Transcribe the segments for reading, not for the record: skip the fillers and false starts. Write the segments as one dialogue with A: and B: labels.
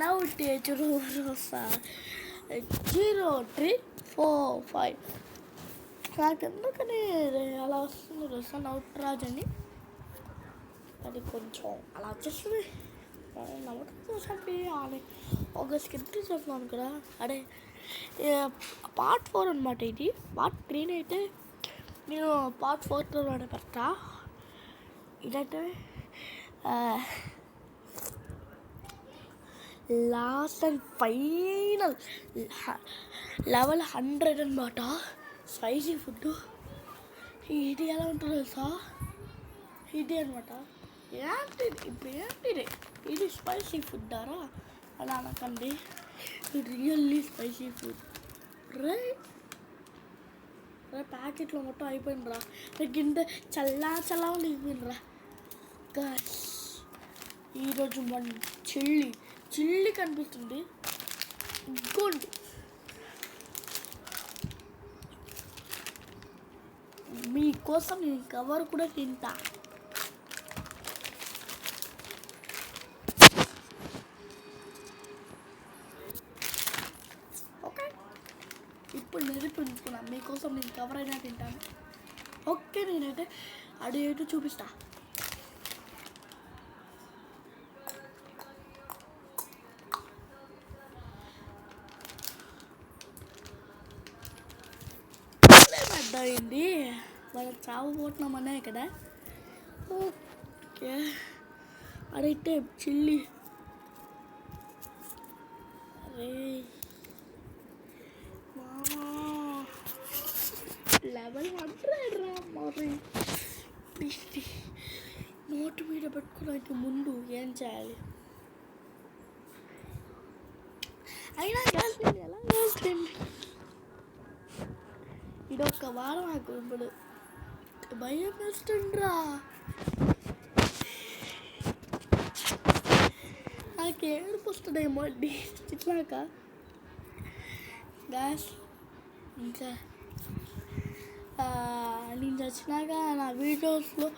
A: now teacher 0345 నాకు ఎందుకని అలా వస్తుంది రసా నవరాజ్ అని అది కొంచెం అలా వచ్చేస్తుంది నవరాజ్ ఒక స్కిట్ చేస్తున్నాను కదా అడే పార్ట్ 4 అనమాట ఇది పార్ట్ 3 అయితే నేను పార్ట్ 4లోనే పెడతా ఇదైతే లాస్ట్ అండ్ ఫైనల్ లెవెల్ 100 అనమాట స్పైసీ ఫుడ్ ఇది ఎలా ఉంటుందో తెలుసా ఇది అనమాట ఏంటిది ఇది స్పైసీ ఫుడ్ దారా అలా అనకండి ఇది రియల్లీ స్పైసీ ఫుడ్ రే ప్యాకెట్లో మొత్తం అయిపోయిందిరా గింత చల్లా అయిపోయిందిరా గాయ్స్ ఈరోజు మన చిల్లి కనిపిస్తుంది ఇంకోండి మీకోసం నేను కవర్ కూడా తింటా ఓకే ఇప్పుడు నిరూపించుకున్నా మీకోసం నేను కవర్ అయినా తింటాను ఓకే నేనైతే అడిగేటు చూపిస్తా అయింది మనం చావబోతున్నామనే కదా ఓకే అదైతే చిల్లి అరే లెవెల్ 100 రా మరి నోటు మీద పెట్టుకోవడానికి ముందు ఏం చేయాలి అయినా ఎలా చేస్తుంది ఇదొక్క వారం నాకు ఇప్పుడు భయం వేస్తుండ్రా నాకు ఏడుపు వస్తుందేమో ఇట్లాక గ్యాస్ ఇంకా నేను చచ్చినాక నా వీడియోస్లో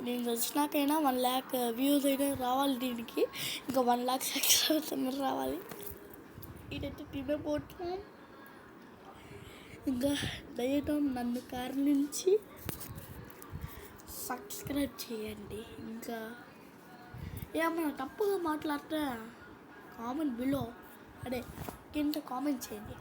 A: నేను చచ్చినాకైనా 1 lakh వ్యూస్ అయితే రావాలి దీనికి ఇంకా 1 lakh సబ్స్క్రైబర్స్ రావాలి ఇదైతే తినబోతున్నాం ఇంకా దయతో నన్ను కారణించి సబ్స్క్రైబ్ చేయండి ఇంకా ఏమన్నా తప్పుగా మాట్లాడితే కామెంట్ బిలో అదే కింద కామెంట్ చేయండి